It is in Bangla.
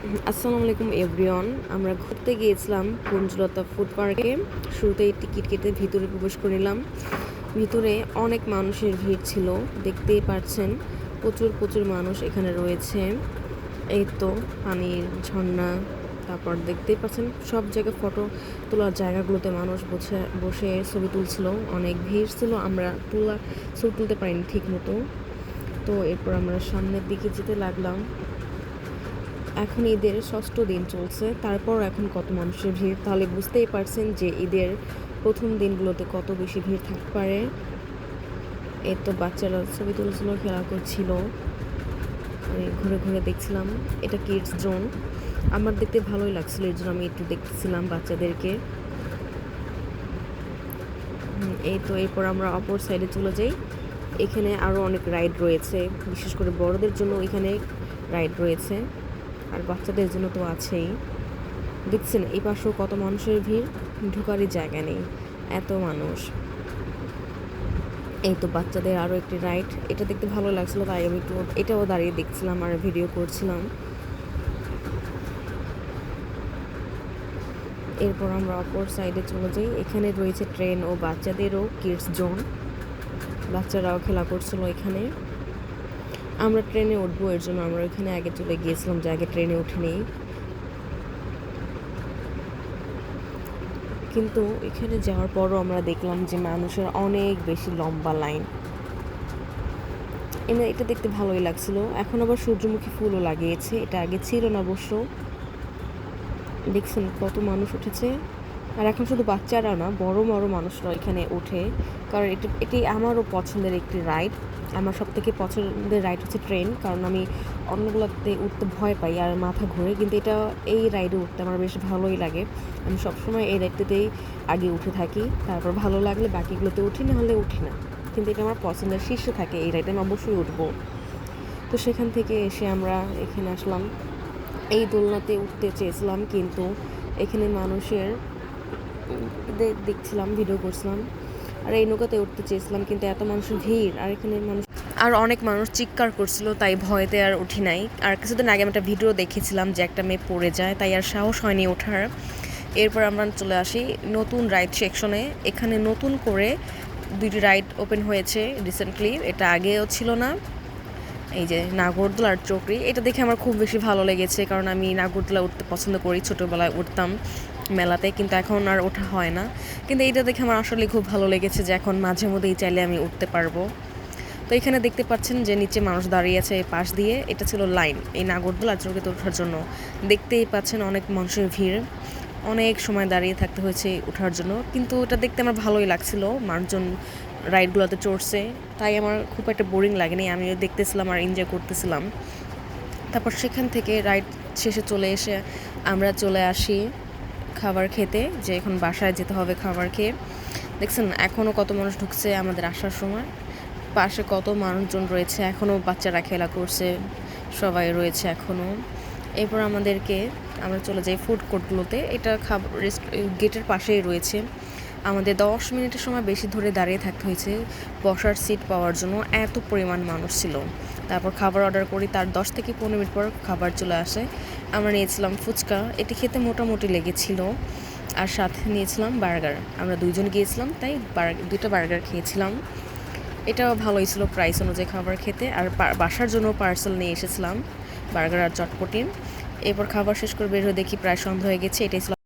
আসসালামু আলাইকুম এভরিওয়ান। আমরা ঘুরতে গিয়েছিলাম কুঞ্জলতা ফুড পার্কে। শুরুতেই টিকিট কেটে ভিতরে প্রবেশ করে নিলাম। ভিতরে অনেক মানুষের ভিড় ছিল, দেখতেই পাচ্ছেন। প্রচুর প্রচুর মানুষ এখানে রয়েছে। এই তো পানির ঝর্ণা, তারপর দেখতেই পাচ্ছেন সব জায়গায় ফটো তোলার জায়গাগুলোতে মানুষ বসে বসে ছবি তুলছিল। অনেক ভিড় ছিল, আমরা ছবি তুলতে পারিনি ঠিক মতো। তো এরপর আমরা সামনের দিকে যেতে লাগলাম। এখন ঈদের ষষ্ঠ দিন চলছে, তারপর এখন কত মানুষের ভিড়, তাহলে বুঝতেই পারছেন যে ঈদের প্রথম দিনগুলোতে কত বেশি ভিড় থাকতে পারে। এই তো বাচ্চারা ছবি তুলছিল, খেলা করছিল, ঘুরে ঘুরে দেখছিলাম। এটা কিডস জোন, আমার দেখতে ভালোই লাগছিল, এর জন্য আমি একটু দেখতেছিলাম বাচ্চাদেরকে। এই তো এরপর আমরা অপর সাইডে চলে যাই। এখানে আরও অনেক রাইড রয়েছে, বিশেষ করে বড়দের জন্য এখানে রাইড রয়েছে, আর বাচ্চাদের জন্য তো আছেই। দেখছেন এই পাশেও কত মানুষের ভিড়, ঢোকারই জায়গা নেই, এত মানুষ। এই তো বাচ্চাদের আরও একটি রাইড, এটা দেখতে ভালো লাগছিলো, তাই আমি একটু এটাও দাঁড়িয়ে দেখছিলাম আর ভিডিও করছিলাম। এরপর আমরা অপর সাইডে চলে যাই। এখানে রয়েছে ট্রেন ও বাচ্চাদেরও কিডস জোন, বাচ্চারাও খেলা করছিল এখানে। আমরা ট্রেনে উঠবো, এর জন্য আমরা এখানে আগে চলে গিয়েছিলাম যে আগে ট্রেনে উঠে নেই। কিন্তু এখানে যাওয়ার পরও আমরা দেখলাম যে মানুষের অনেক বেশি লম্বা লাইন। এটা দেখতে ভালোই লাগছিল। এখন আবার সূর্যমুখী ফুলও লাগিয়েছে, এটা আগে ছিল না অবশ্য। দেখছেন কত মানুষ উঠেছে, আর এখন শুধু বাচ্চারা না, বড় বড় মানুষরা এখানে ওঠে, কারণ এটি আমারও পছন্দের একটি রাইড। আমার সব থেকে পছন্দের রাইড হচ্ছে ট্রেন, কারণ আমি অন্যগুলোতে উঠতে ভয় পাই আর মাথা ঘোরে, কিন্তু এই রাইডে উঠতে আমার বেশ ভালোই লাগে। আমি সবসময় এই রাইডটাতেই আগে উঠে থাকি, তারপর ভালো লাগলে বাকিগুলোতে উঠি, না হলে উঠি না। কিন্তু এটা আমার পছন্দের শীর্ষে থাকে, এই রাইডে আমি অবশ্যই উঠবো। তো সেখান থেকে এসে আমরা এখানে আসলাম। এই দোলনাতে উঠতে চেয়েছিলাম, কিন্তু এখানে মানুষের দেখছিলাম, ভিডিও করছিলাম। আর এই নৌকাতে উঠতে চেয়েছিলাম, কিন্তু এত মানুষের ভিড়, আর এখানে আর অনেক মানুষ চিৎকার করছিল, তাই ভয়তে আর উঠি নাই। আর কিছুদিন আগে আমি একটা ভিডিও দেখেছিলাম যে একটা মেয়ে পড়ে যায়, তাই আর সাহস হয়নি ওঠার। এরপর আমরা চলে আসি নতুন রাইড সেকশনে। এখানে নতুন করে 2টি রাইড ওপেন হয়েছে রিসেন্টলি, এটা আগেও ছিল না। এই যে নাগরদোলা আর চকরি, এটা দেখে আমার খুব বেশি ভালো লেগেছে, কারণ আমি নাগরদোলা উঠতে পছন্দ করি, ছোটোবেলায় উঠতাম মেলাতে, কিন্তু এখন আর ওঠা হয় না। কিন্তু এইটা দেখে আমার আসলে খুব ভালো লেগেছে যে এখন মাঝে মধ্যেই চাইলে আমি উঠতে পারবো। তো এখানে দেখতে পাচ্ছেন যে নিচে মানুষ দাঁড়িয়ে আছে পাশ দিয়ে, এটা ছিল লাইন এই নাগরদোলা আর চকরিতে ওঠার জন্য। দেখতেই পাচ্ছেন অনেক মানুষের ভিড়, অনেক সময় দাঁড়িয়ে থাকতে হয়েছে ওঠার জন্য, কিন্তু এটা দেখতে আমার ভালোই লাগছিল। মানুষজন রাইডগুলোতে চড়ছে, তাই আমার খুব একটা বোরিং লাগেনি, আমিও দেখতেছিলাম আর এনজয় করতেছিলাম। তারপর সেখান থেকে রাইড শেষে চলে এসে আমরা চলে আসি খাবার খেতে, যে এখন বাসায় যেতে হবে খাবার খেয়ে। দেখছেন এখনও কত মানুষ ঢুকছে আমাদের আসার সময়, পাশে কত মানুষজন রয়েছে, এখনও বাচ্চারা খেলা করছে, সবাই রয়েছে এখনও। এরপর আমরা চলে যাই ফুড কোর্টগুলোতে, এটা গেটের পাশেই রয়েছে। আমাদের 10 মিনিটের সময় বেশি ধরে দাঁড়িয়ে থাকতে হয়েছে বসার সিট পাওয়ার জন্য, এত পরিমাণ মানুষ ছিল। তারপর খাবার অর্ডার করি, তার 10 থেকে 15 মিনিট পর খাবার চলে আসে। আমরা নিয়েছিলাম ফুচকা, এটি খেতে মোটামুটি লেগেছিল, আর সাথে নিয়েছিলাম বার্গার। আমরা 2জন গিয়েছিলাম, তাই 2টা বার্গার খেয়েছিলাম। এটাও ভালোই ছিল প্রাইস অনুযায়ী খাবার খেতে। আর বাসার জন্য পার্সেল নিয়ে এসেছিলাম বার্গার আর চটপটি। এরপর খাবার শেষ করে বের হয়ে দেখি প্রায় সন্ধ্যা হয়ে গেছে। এটাই ছিল